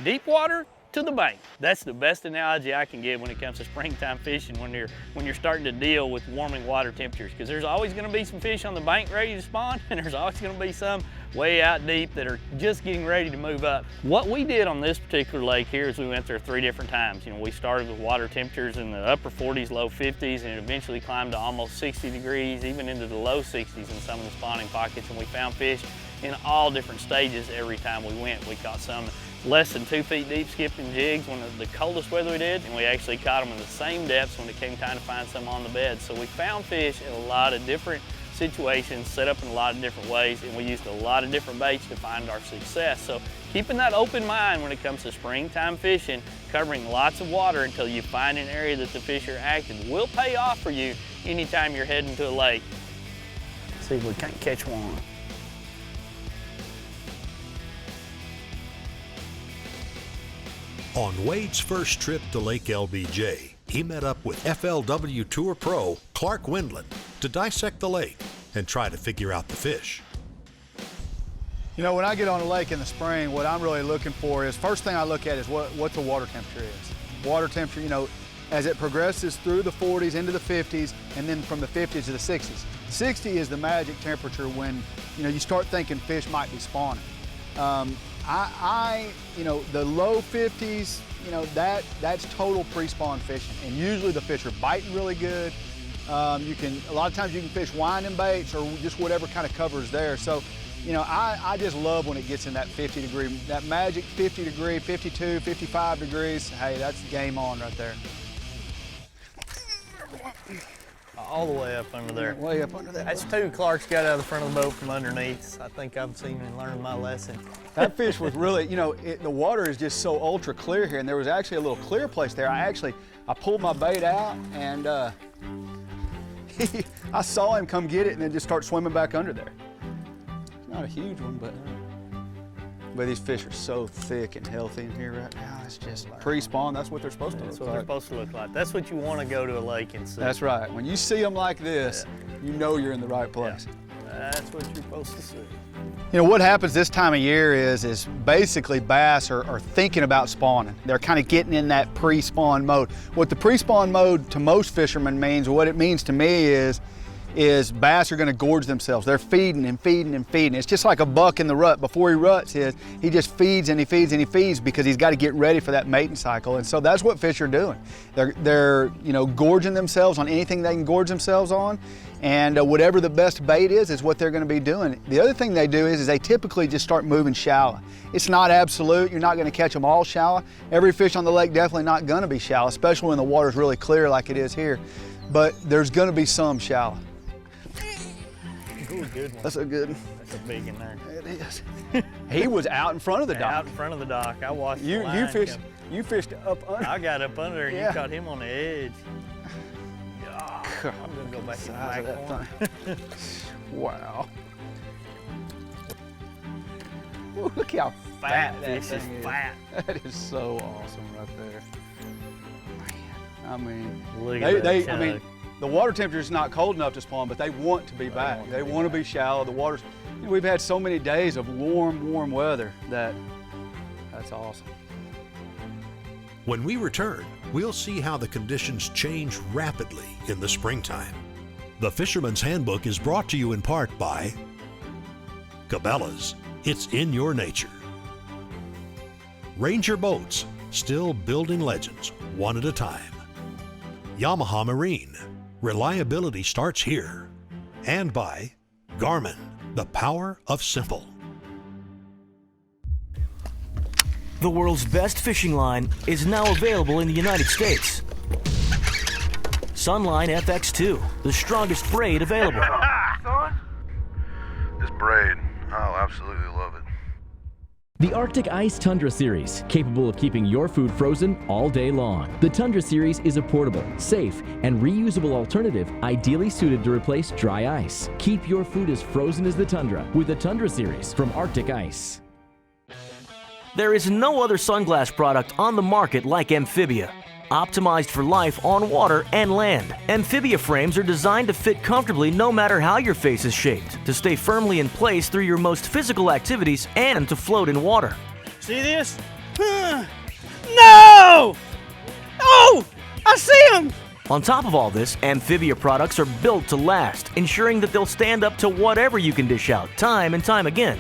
Deep water to the bank. That's the best analogy I can give when it comes to springtime fishing when you're starting to deal with warming water temperatures, because there's always going to be some fish on the bank ready to spawn, and there's always going to be some way out deep that are just getting ready to move up. What we did on this particular lake here is we went there 3 different times. We started with water temperatures in the upper 40s, low 50s, and it eventually climbed to almost 60 degrees, even into the low 60s in some of the spawning pockets, and we found fish in all different stages every time we went. We caught some less than 2 feet deep skipping jigs when the coldest weather we did, and we actually caught them in the same depths when it came time to find some on the bed. So we found fish in a lot of different situations, set up in a lot of different ways, and we used a lot of different baits to find our success. So keeping that open mind when it comes to springtime fishing, covering lots of water until you find an area that the fish are active, will pay off for you anytime you're heading to a lake. Let's see if we can't catch one. On Wade's first trip to Lake LBJ, he met up with FLW Tour Pro Clark Wendlandt to dissect the lake and try to figure out the fish. When I get on a lake in the spring, what I'm really looking for is, first thing I look at is what the water temperature is. Water temperature, as it progresses through the 40s into the 50s, and then from the 50s to the 60s. 60 is the magic temperature when, you start thinking fish might be spawning. The low 50s, that's total pre-spawn fishing, and usually the fish are biting really good. A lot of times you can fish winding baits or just whatever kind of cover is there. So, I just love when it gets in that 50 degree, that magic 50 degree, 52, 55 degrees. Hey, that's game on right there. All the way up under there. Way up under there. That's 2 Clark's got out of the front of the boat from underneath. I think I've seen and learned my lesson. That fish was really, the water is just so ultra clear here, and there was actually a little clear place there. I pulled my bait out, and I saw him come get it and then just start swimming back under there. It's not a huge one, but these fish are so thick and healthy in here right now. It's just pre-spawn. That's what they're supposed to look like. That's what they're supposed to look like. That's what you want to go to a lake and see. That's right. When you see them like this, you know you're in the right place. Yeah. That's what you're supposed to see. What happens this time of year is basically bass are thinking about spawning. They're kind of getting in that pre-spawn mode. What the pre-spawn mode to most fishermen means, what it means to me is bass are going to gorge themselves. They're feeding and feeding and feeding. It's just like a buck in the rut. Before he ruts, he just feeds and he feeds and he feeds because he's got to get ready for that mating cycle. And so that's what fish are doing. They're gorging themselves on anything they can gorge themselves on, and whatever the best bait is what they're going to be doing. The other thing they do is they typically just start moving shallow. It's not absolute. You're not going to catch them all shallow. Every fish on the lake definitely not going to be shallow, especially when the water's really clear like it is here. But there's going to be some shallow. Ooh, good one. That's a good one. That's a big one there. It is. He was out in front of the dock. Out in front of the dock. I watched you. the line You fished up under. I got up under and yeah. You caught him on the edge. Oh, I'm gonna go back to the back corner. Wow. Ooh, look how fat that fish thing is. Fat. That is so awesome right there. Man, I mean, Look at that I mean, the water temperature is not cold enough to spawn, but they want to be back. They want to be shallow. The water's, we've had so many days of warm weather that's awesome. When we return, we'll see how the conditions change rapidly in the springtime. The Fisherman's Handbook is brought to you in part by Cabela's, it's in your nature. Ranger Boats, still building legends, one at a time. Yamaha Marine, reliability starts here. And by Garmin, the power of simple. The world's best fishing line is now available in the United States. Sunline FX2, the strongest braid available. Son, this braid, I'll absolutely love it. The Arctic Ice Tundra Series, capable of keeping your food frozen all day long. The Tundra Series is a portable, safe, and reusable alternative ideally suited to replace dry ice. Keep your food as frozen as the Tundra with the Tundra Series from Arctic Ice. There is no other sunglass product on the market like Amphibia. Optimized for life on water and land, Amphibia frames are designed to fit comfortably no matter how your face is shaped, to stay firmly in place through your most physical activities and to float in water. See this? No! Oh, I see him! On top of all this, Amphibia products are built to last, ensuring that they'll stand up to whatever you can dish out time and time again.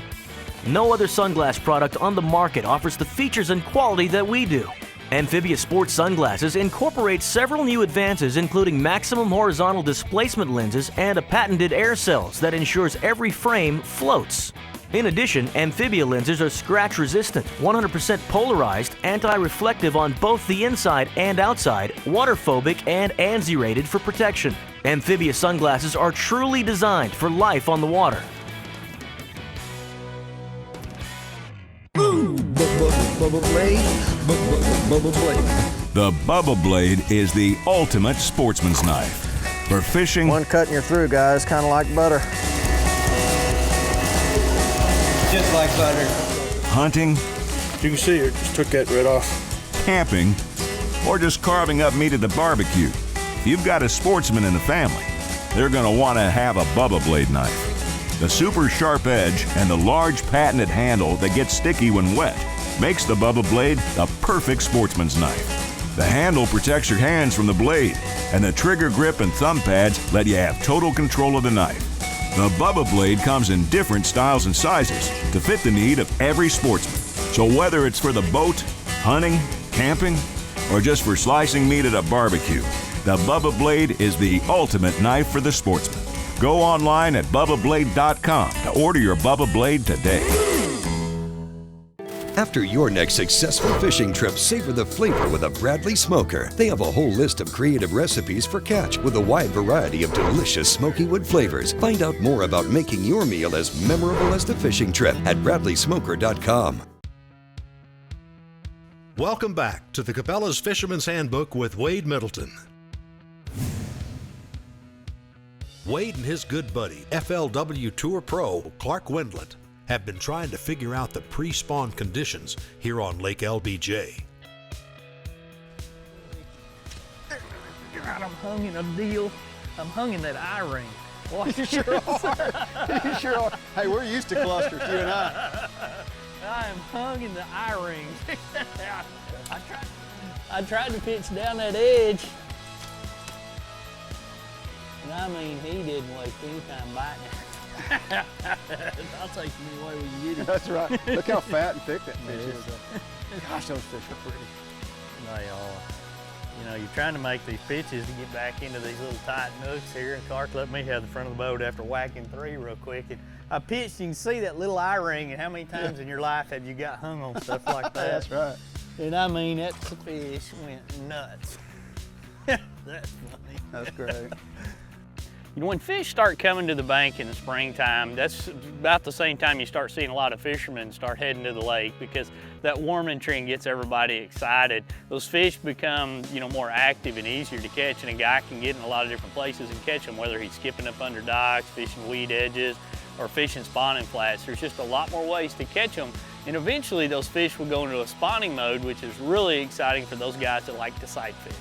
No other sunglass product on the market offers the features and quality that we do. Amphibia sports sunglasses incorporate several new advances, including maximum horizontal displacement lenses and a patented air cells that ensures every frame floats. In addition, Amphibia lenses are scratch resistant, 100% polarized, anti-reflective on both the inside and outside, waterphobic, and ANSI rated for protection. Amphibia sunglasses are truly designed for life on the water. The Bubba Blade is the ultimate sportsman's knife. For fishing, One cut and you're through, guys, kind of like butter. Just like butter. hunting, You can see it just took that right off. camping, or just carving up meat at the barbecue. If you've got a sportsman in the family, they're going to want to have a Bubba Blade knife. The super sharp edge and the large patented handle that gets sticky when wet makes the Bubba Blade the perfect sportsman's knife. The handle protects your hands from the blade, and the trigger grip and thumb pads let you have total control of the knife. The Bubba Blade comes in different styles and sizes to fit the need of every sportsman. So whether it's for the boat, hunting, camping, or just for slicing meat at a barbecue, the Bubba Blade is the ultimate knife for the sportsman. Go online at BubbaBlade.com to order your Bubba Blade today. After your next successful fishing trip, savor the flavor with a Bradley Smoker. They have a whole list of creative recipes for catch with a wide variety of delicious smoky wood flavors. Find out more about making your meal as memorable as the fishing trip at BradleySmoker.com. Welcome back to the Cabela's Fisherman's Handbook with Wade Middleton. Wade and his good buddy, FLW Tour Pro Clark Wendlandt, have been trying to figure out the pre-spawn conditions here on Lake LBJ. God, I'm hung in a deal. I'm hung in that eye ring. Watch. You sure are. You sure are. Hey, we're used to clusters, you and I. I am hung in the eye ring. I tried to pitch down that edge. And I mean, he didn't waste any time biting. I'll take any way we can get him. That's right. Look how fat and thick that fish is. Gosh, those fish are pretty. They are. You know, you're trying to make these pitches to get back into these little tight nooks here, and Clark let me have the front of the boat after whacking three real quick. And I pitched, you can see that little eye ring, and how many times in your life have you got hung on stuff like that? That's right. And I mean, that fish went nuts. That's funny. That's great. You know, when fish start coming to the bank in the springtime, that's about the same time you start seeing a lot of fishermen start heading to the lake, because that warming trend gets everybody excited. Those fish become, you know, more active and easier to catch, and a guy can get in a lot of different places and catch them, whether he's skipping up under docks, fishing weed edges, or fishing spawning flats. There's just a lot more ways to catch them, and eventually those fish will go into a spawning mode, which is really exciting for those guys that like to sight fish.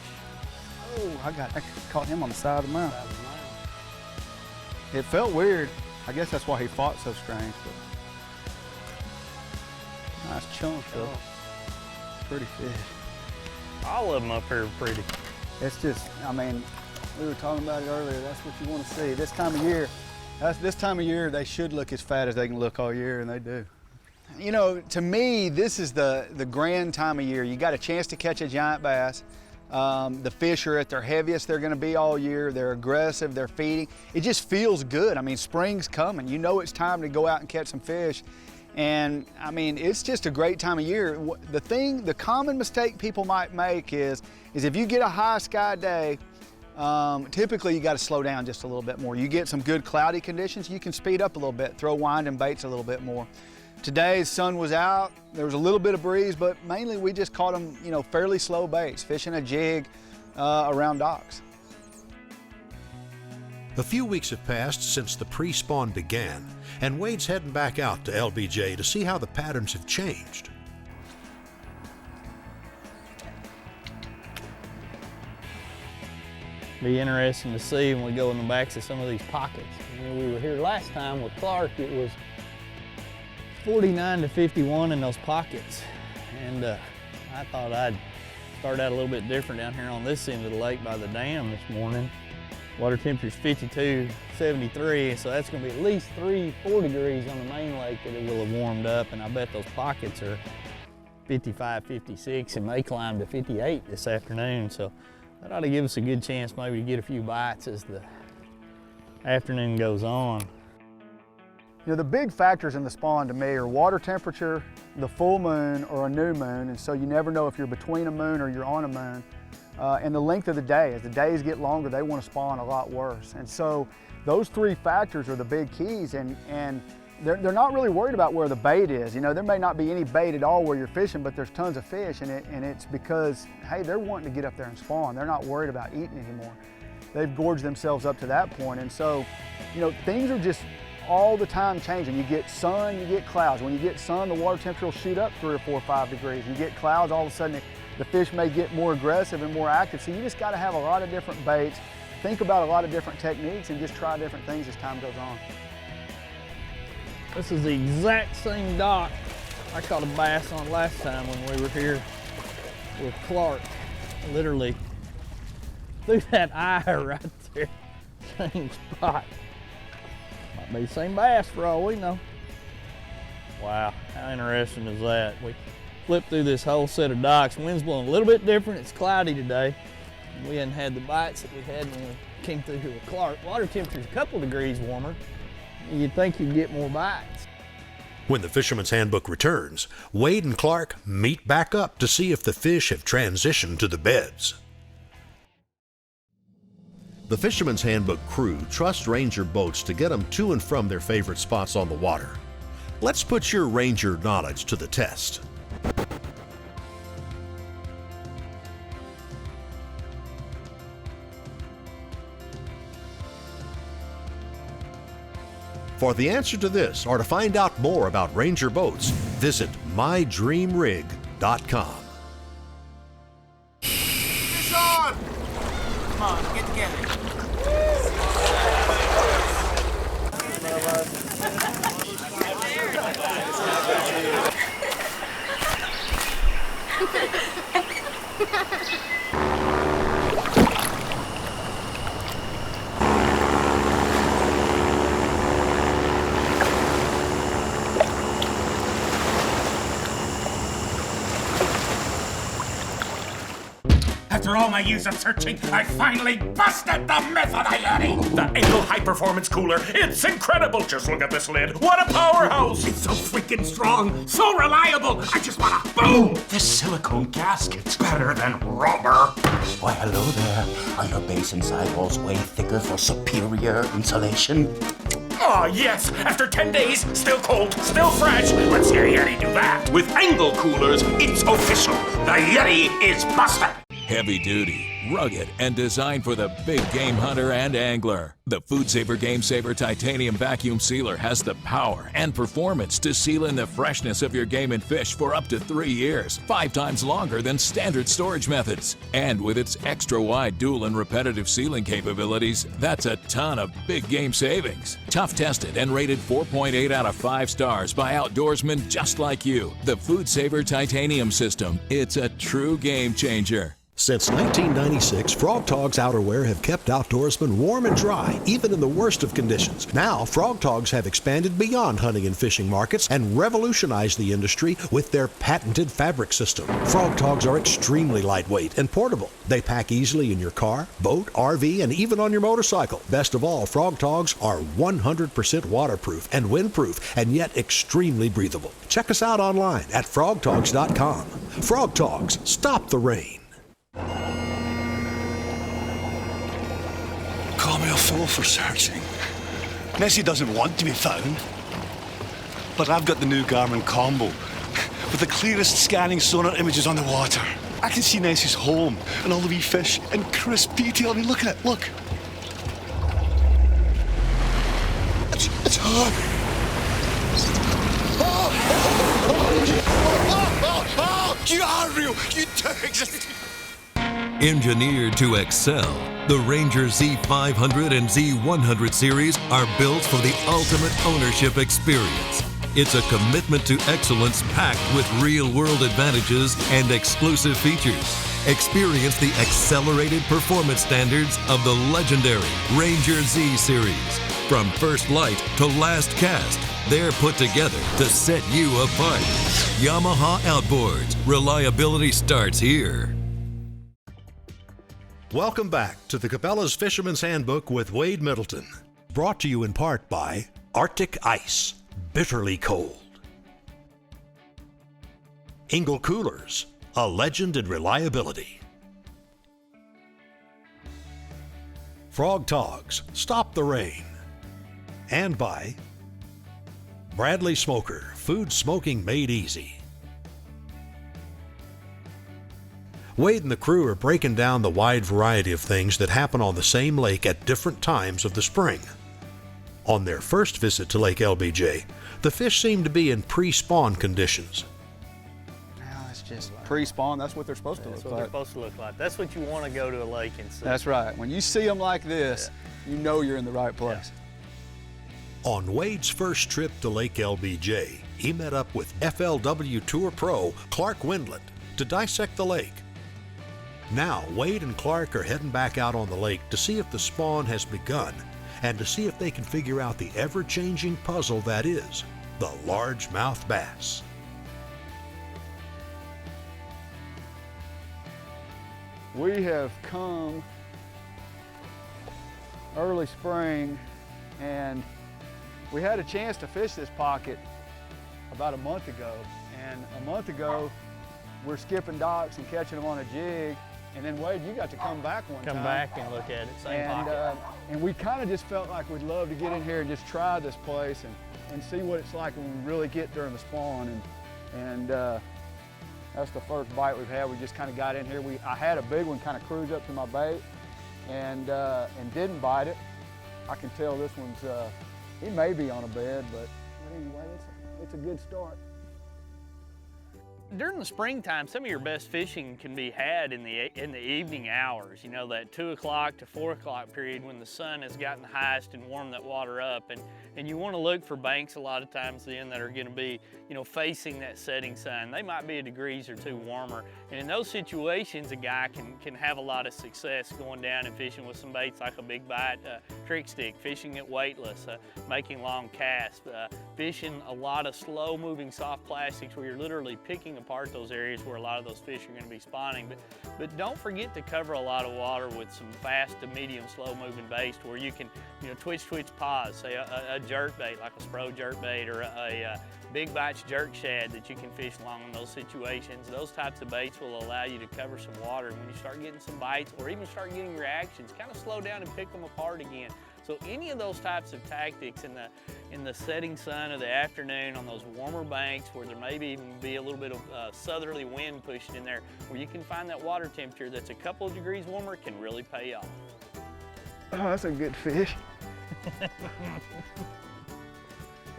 Oh, I caught him on the side of the mouth. It felt weird. I guess that's why he fought so strange. But nice chunk though. Pretty fish. All of them up here are pretty. It's just, I mean, we were talking about it earlier. That's what you want to see. This time of year, this time of year, they should look as fat as they can look all year, and they do. You know, to me, this is the grand time of year. You got a chance to catch a giant bass. The fish are at their heaviest they're going to be all year. They're aggressive, they're feeding. It just feels good. I mean, spring's coming. You know it's time to go out and catch some fish. And I mean, it's just a great time of year. The common mistake people might make is if you get a high sky day, typically you got to slow down just a little bit more. You get some good cloudy conditions, you can speed up a little bit, throw winding baits a little bit more. Today, the sun was out, there was a little bit of breeze, but mainly we just caught them, you know, fairly slow baits, fishing a jig around docks. A few weeks have passed since the pre-spawn began, and Wade's heading back out to LBJ to see how the patterns have changed. Be interesting to see when we go in the backs of some of these pockets. When we were here last time with Clark, it was 49 to 51 in those pockets. and I thought I'd start out a little bit different down here on this end of the lake by the dam this morning. Water temperature's 52, 73, so that's gonna be at least 3-4 degrees on the main lake that it will have warmed up, and I bet those pockets are 55, 56, and may climb to 58 this afternoon, so that ought to give us a good chance maybe to get a few bites as the afternoon goes on. You know, the big factors in the spawn to me are water temperature, the full moon, or a new moon, and so you never know if you're between a moon or you're on a moon. And the length of the day. As the days get longer, they want to spawn a lot worse. And so those three factors are the big keys, and they're not really worried about where the bait is. You know, there may not be any bait at all where you're fishing, but there's tons of fish, and it's because, hey, they're wanting to get up there and spawn. They're not worried about eating anymore. They've gorged themselves up to that point. And so, you know, things are just all the time changing. You get sun, you get clouds. When you get sun, the water temperature will shoot up 3 or 4 or 5 degrees. You get clouds, all of a sudden the fish may get more aggressive and more active. So you just got to have a lot of different baits, think about a lot of different techniques, and just try different things as time goes on. This is the exact same dock I caught a bass on last time when we were here with Clark. Literally through that eye right there, same spot. Might be the same bass for all we know. Wow, how interesting is that? We flipped through this whole set of docks. Wind's blowing a little bit different. It's cloudy today. We hadn't had the bites that we had when we came through here with Clark. Water temperature's a couple degrees warmer. You'd think you'd get more bites. When the Fisherman's Handbook returns, Wade and Clark meet back up to see if the fish have transitioned to the beds. The Fisherman's Handbook crew trusts Ranger boats to get them to and from their favorite spots on the water. Let's put your Ranger knowledge to the test. For the answer to this, or to find out more about Ranger boats, visit mydreamrig.com. Fish on! Come on, get together. After all my years of searching, I finally busted the myth of the Yeti! The Engel High Performance Cooler. It's incredible! Just look at this lid. What a powerhouse! It's so freaking strong, so reliable. I just wanna boom! This silicone gasket's better than rubber. Why, hello there. Are your base and sidewalls way thicker for superior insulation? Oh, yes! After 10 days, still cold, still fresh. Let's see a Yeti do that. With Engel Coolers, it's official. The Yeti is busted. Heavy duty, rugged, and designed for the big game hunter and angler. The Food Saver Game Saver Titanium Vacuum Sealer has the power and performance to seal in the freshness of your game and fish for up to 3 years, 5 times longer than standard storage methods. And with its extra-wide dual and repetitive sealing capabilities, that's a ton of big game savings. Tough tested and rated 4.8 out of 5 stars by outdoorsmen just like you. The Food Saver Titanium System, it's a true game changer. Since 1996, Frog Togs outerwear have kept outdoorsmen warm and dry, even in the worst of conditions. Now, Frog Togs have expanded beyond hunting and fishing markets and revolutionized the industry with their patented fabric system. Frog Togs are extremely lightweight and portable. They pack easily in your car, boat, RV, and even on your motorcycle. Best of all, Frog Togs are 100% waterproof and windproof, and yet extremely breathable. Check us out online at frogtogs.com. Frog Togs, stop the rain. Call me a fool for searching. Nessie doesn't want to be found. But I've got the new Garmin Combo with the clearest scanning sonar images on the water. I can see Nessie's home and all the wee fish in crisp detail. I mean, look at it, look. It's her. You are real. You do exist. Engineered to excel, the Ranger Z500 and Z100 series are built for the ultimate ownership experience. It's a commitment to excellence packed with real-world advantages and exclusive features. Experience the accelerated performance standards of the legendary Ranger Z series. From first light to last cast, they're put together to set you apart. Yamaha Outboards. Reliability starts here. Welcome back to the Cabela's Fisherman's Handbook with Wade Middleton. Brought to you in part by Arctic Ice, bitterly cold. Engel Coolers, a legend in reliability. Frog Togs, stop the rain. And by Bradley Smoker, food smoking made easy. Wade and the crew are breaking down the wide variety of things that happen on the same lake at different times of the spring. On their first visit to Lake LBJ, the fish seemed to be in pre-spawn conditions. Now it's just pre-spawn, that's what they're supposed to look like. That's what they're supposed to look like. That's what you want to go to a lake and see. That's right. When you see them like this, you know you're in the right place. On Wade's first trip to Lake LBJ, he met up with FLW Tour Pro Clark Wendlandt to dissect the lake. Now, Wade and Clark are heading back out on the lake to see if the spawn has begun and to see if they can figure out the ever-changing puzzle that is the largemouth bass. We have come early spring, and we had a chance to fish this pocket about a month ago. And a month ago, we're skipping docks and catching them on a jig. And then Wade, you got to come back one time. Come back and look at it, same pocket. And we kind of just felt like we'd love to get in here and just try this place and see what it's like when we really get during the spawn. And that's the first bite we've had. We just kind of got in here. I had a big one kind of cruise up to my bait and didn't bite it. I can tell this one's, he may be on a bed, but anyway, it's a good start. During the springtime, some of your best fishing can be had in the evening hours. You know, that 2 o'clock to 4 o'clock period when the sun has gotten highest and warmed that water up. And you want to look for banks a lot of times then that are going to be, you know, facing that setting sun. They might be a degrees or two warmer. And in those situations, a guy can have a lot of success going down and fishing with some baits like a big bite trick stick, fishing it weightless, making long casts, fishing a lot of slow moving soft plastics where you're literally picking apart those areas where a lot of those fish are going to be spawning. But don't forget to cover a lot of water with some fast to medium slow moving baits where you can, you know, twitch pause, say a jerk bait like a Spro jerk bait or a big bites jerk shad that you can fish along in those situations. Those types of baits will allow you to cover some water. And when you start getting some bites or even start getting reactions, kind of slow down and pick them apart again. So any of those types of tactics in the setting sun of the afternoon on those warmer banks where there may even be a little bit of southerly wind pushing in there, where you can find that water temperature that's a couple of degrees warmer, can really pay off. Oh, that's a good fish.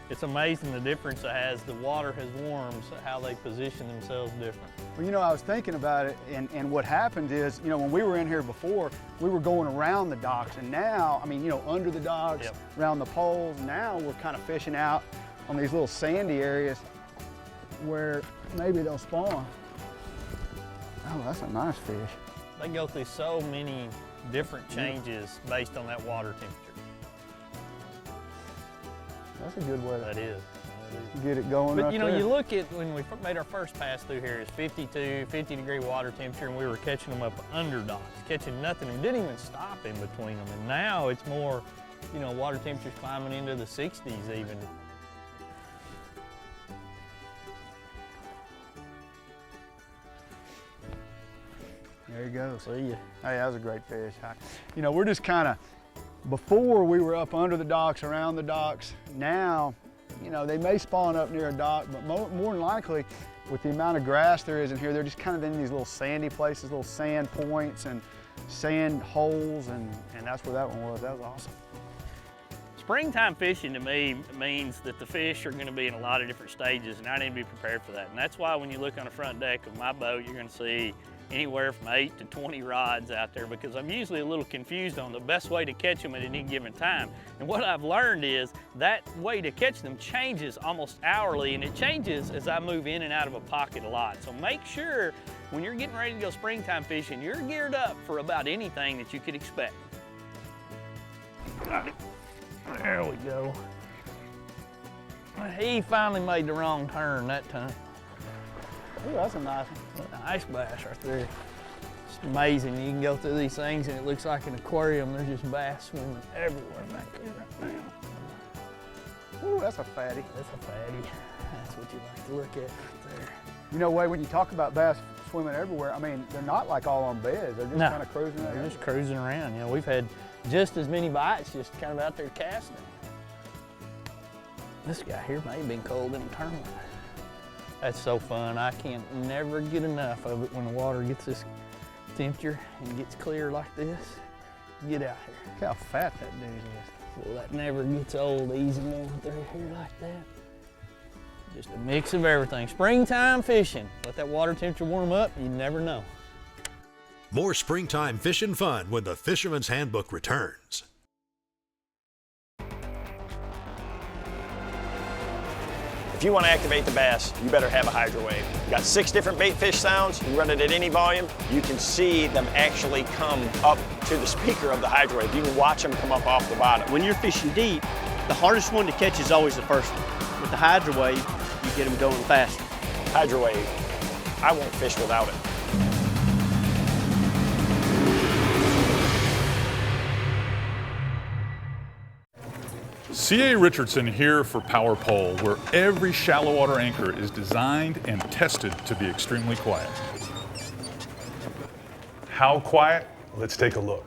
It's amazing the difference it has. The water has warmed, so how they position themselves different. Well, you know, I was thinking about it, and what happened is, you know, when we were in here before, we were going around the docks, and now, I mean, you know, under the docks, around the poles, now we're kind of fishing out on these little sandy areas where maybe they'll spawn. Oh, that's a nice fish. They go through so many different changes based on that water temperature. That's a good way that is. Get it going. But right you know, there. you look at when we made our first pass through here, it's 52, 50 degree water temperature, and we were catching them up under docks, catching nothing, and didn't even stop in between them. And now it's more, you know, water temperatures climbing into the 60s even. There you go. See ya. Hey, that was a great fish. You know, we're just kind of, before we were up under the docks, around the docks. Now, you know, they may spawn up near a dock, but more than likely, with the amount of grass there is in here, they're just kind of in these little sandy places, little sand points and sand holes, and that's where that one was. That was awesome. Springtime fishing to me means that the fish are going to be in a lot of different stages, and I need to be prepared for that. And that's why when you look on the front deck of my boat, you're going to see anywhere from 8 to 20 rods out there because I'm usually a little confused on the best way to catch them at any given time. And what I've learned is that way to catch them changes almost hourly, and it changes as I move in and out of a pocket a lot. So make sure when you're getting ready to go springtime fishing, you're geared up for about anything that you could expect. There we go. He finally made the wrong turn that time. Ooh, that's a nice one. Nice bass right there. It's amazing. You can go through these things and it looks like an aquarium. There's just bass swimming everywhere back there right now. Ooh, that's a fatty. That's a fatty. That's what you like to look at right there. You know, Wade, when you talk about bass swimming everywhere, I mean, they're not like all on beds. They're just kind of cruising around. They're just cruising around. You know, we've had just as many bites just kind of out there casting. This guy here may have been cold in a tournament. That's so fun. I can't never get enough of it when the water gets this temperature and gets clear like this. Get out here. Look how fat that dude is. Well, that never gets old easy moving through here like that. Just a mix of everything. Springtime fishing. Let that water temperature warm up, you never know. More springtime fishing fun when the Fisherman's Handbook returns. If you want to activate the bass, you better have a hydro wave. You've got 6 different bait fish sounds. You run it at any volume. You can see them actually come up to the speaker of the hydro wave. You can watch them come up off the bottom. When you're fishing deep, the hardest one to catch is always the first one. With the hydro wave, you get them going faster. Hydro wave, I won't fish without it. C.A. Richardson here for Power Pole, where every shallow water anchor is designed and tested to be extremely quiet. How quiet? Let's take a look.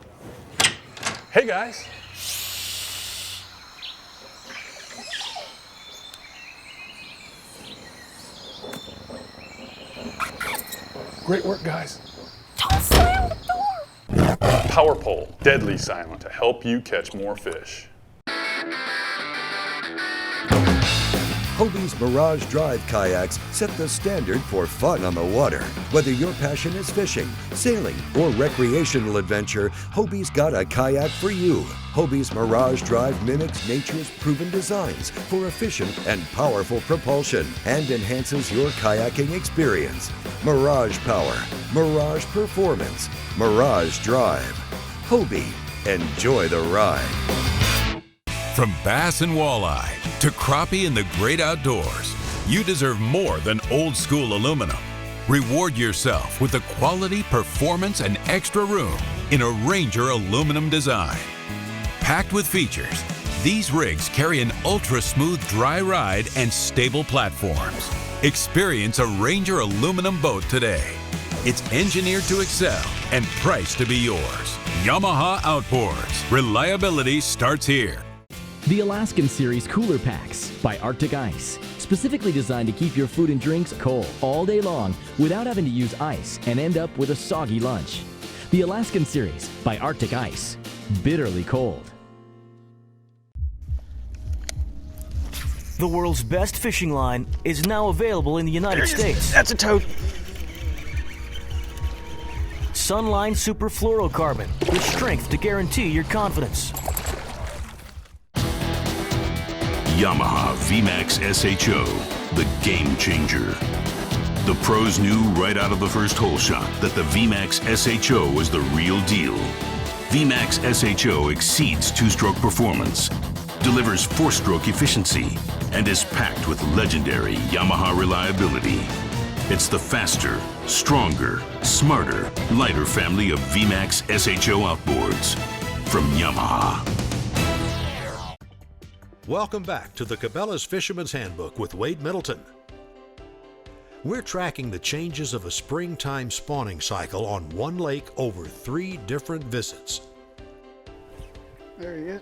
Hey guys. Great work, guys. Don't slam the door. Power Pole, deadly silent to help you catch more fish. Hobie's Mirage Drive kayaks set the standard for fun on the water. Whether your passion is fishing, sailing, or recreational adventure, Hobie's got a kayak for you. Hobie's Mirage Drive mimics nature's proven designs for efficient and powerful propulsion and enhances your kayaking experience. Mirage Power, Mirage Performance, Mirage Drive. Hobie, enjoy the ride. From bass and walleye to crappie in the great outdoors, you deserve more than old school aluminum. Reward yourself with the quality, performance, and extra room in a Ranger aluminum design. Packed with features, these rigs carry an ultra-smooth dry ride and stable platforms. Experience a Ranger aluminum boat today. It's engineered to excel and priced to be yours. Yamaha Outboards. Reliability starts here. The Alaskan Series Cooler Packs by Arctic Ice. Specifically designed to keep your food and drinks cold all day long without having to use ice and end up with a soggy lunch. The Alaskan Series by Arctic Ice. Bitterly cold. The world's best fishing line is now available in the United States. That's a toad. Sunline Super Fluorocarbon with strength to guarantee your confidence. Yamaha VMAX SHO, the game changer. The pros knew right out of the first hole shot that the VMAX SHO was the real deal. VMAX SHO exceeds two-stroke performance, delivers four-stroke efficiency, and is packed with legendary Yamaha reliability. It's the faster, stronger, smarter, lighter family of VMAX SHO outboards from Yamaha. Welcome back to the Cabela's Fisherman's Handbook with Wade Middleton. We're tracking the changes of a springtime spawning cycle on one lake over 3 different visits. There he is.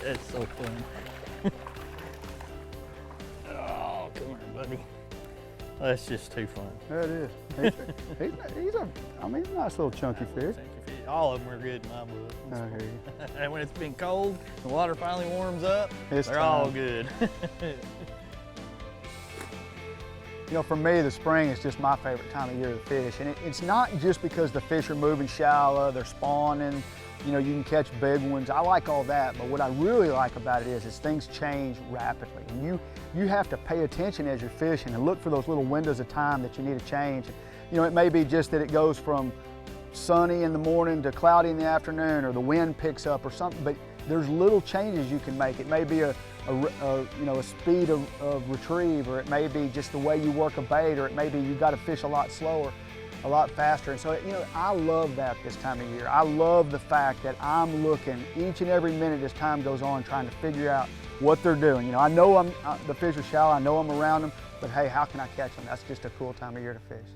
That's so fun. Oh, come here, buddy. That's just too fun. That is. He's a nice little chunky fish. All of them are good in my book. I hear you. And when it's been cold, the water finally warms up, It's they're time. all good. You know, for me, the spring is just my favorite time of year to fish. And it's not just because the fish are moving shallow, they're spawning, you know, you can catch big ones. I like all that, but what I really like about it is things change rapidly. And you have to pay attention as you're fishing and look for those little windows of time that you need to change. You know, it may be just that it goes from sunny in the morning to cloudy in the afternoon, or the wind picks up or something, but there's little changes you can make. It may be a speed of retrieve, or it may be just the way you work a bait, or it may be you got to fish a lot slower, a lot faster. And so, you know, I love that this time of year. I love the fact that I'm looking each and every minute as time goes on, trying to figure out what they're doing. You know, I know the fish are shallow, I know I'm around them, but hey, how can I catch them? That's just a cool time of year to fish.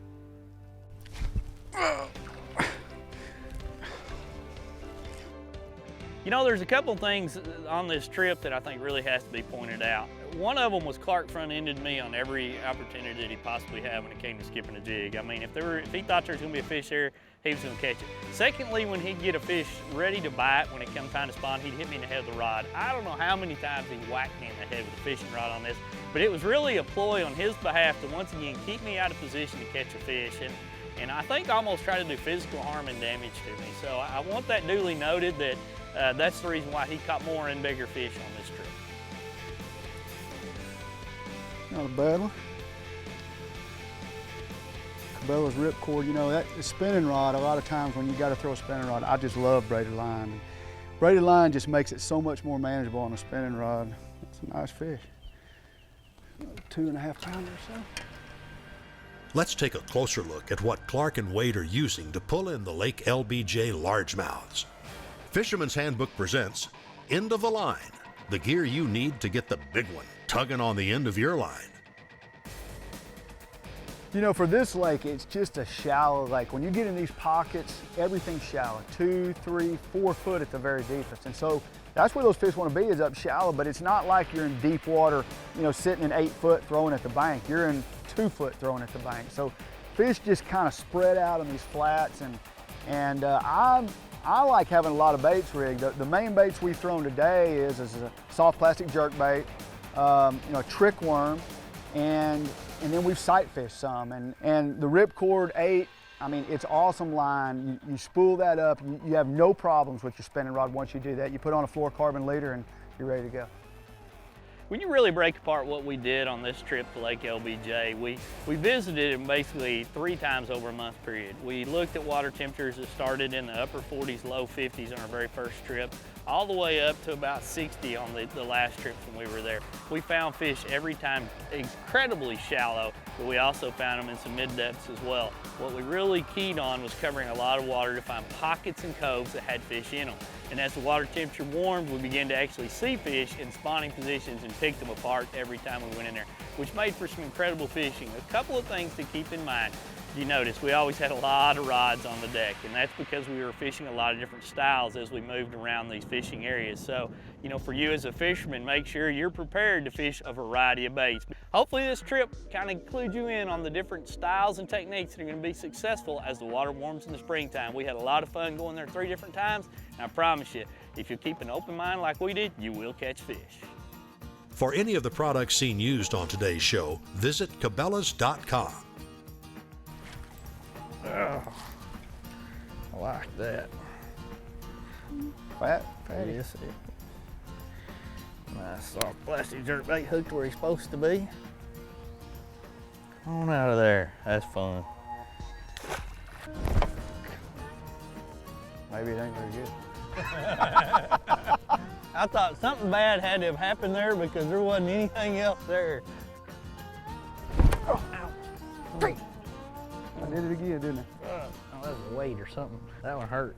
You know, there's a couple things on this trip that I think really has to be pointed out. One of them was Clark front-ended me on every opportunity that he possibly had when it came to skipping a jig. I mean, if he thought there was gonna be a fish there, he was gonna catch it. Secondly, when he'd get a fish ready to bite, when it come time to spawn, he'd hit me in the head with the rod. I don't know how many times he whacked me in the head with a fishing rod on this, but it was really a ploy on his behalf to once again keep me out of position to catch a fish. And I think almost try to do physical harm and damage to me. So I want that duly noted that that's the reason why he caught more and bigger fish on this trip. Not a bad one. Cabela's ripcord, you know, that spinning rod, a lot of times when you got to throw a spinning rod, I just love braided line. Braided line just makes it so much more manageable on a spinning rod. It's a nice fish. 2.5 pounder or so. Let's take a closer look at what Clark and Wade are using to pull in the Lake LBJ largemouths. Fisherman's Handbook presents End of the Line, the gear you need to get the big one tugging on the end of your line. You know, for this lake, it's just a shallow lake. When you get in these pockets, everything's shallow, 2, 3, 4 foot at the very deepest. And so that's where those fish want to be, is up shallow, but it's not like you're in deep water, you know, sitting in 8 foot throwing at the bank. You're in 2 foot throwing at the bank. So fish just kind of spread out on these flats, and I like having a lot of baits rigged. The main baits we've thrown today is a soft plastic jerk bait, you know, a trick worm, and then we've sight fished some. And the Ripcord 8, I mean, it's awesome line. You spool that up, you have no problems with your spinning rod once you do that. You put on a fluorocarbon leader and you're ready to go. When you really break apart what we did on this trip to Lake LBJ, we visited it basically 3 times over a month period. We looked at water temperatures that started in the upper 40s, low 50s on our very first trip, all the way up to about 60 on the last trip when we were there. We found fish every time incredibly shallow, but we also found them in some mid-depths as well. What we really keyed on was covering a lot of water to find pockets and coves that had fish in them. And as the water temperature warmed, we began to actually see fish in spawning positions and pick them apart every time we went in there, which made for some incredible fishing. A couple of things to keep in mind. You notice we always had a lot of rods on the deck, and that's because we were fishing a lot of different styles as we moved around these fishing areas. So, you know, for you as a fisherman, make sure you're prepared to fish a variety of baits. Hopefully this trip kind of clued you in on the different styles and techniques that are going to be successful as the water warms in the springtime. We had a lot of fun going there 3 different times, and I promise you, if you keep an open mind like we did, you will catch fish. For any of the products seen used on today's show, visit Cabela's.com. Oh, I like that. Fatty. Yes, nice soft plastic jerkbait hooked where he's supposed to be. Come on out of there. That's fun. Maybe it ain't very good. I thought something bad had to have happened there because there wasn't anything else there. Oh, ow. I did it again, didn't I? Oh, that was a weight or something. That one hurt.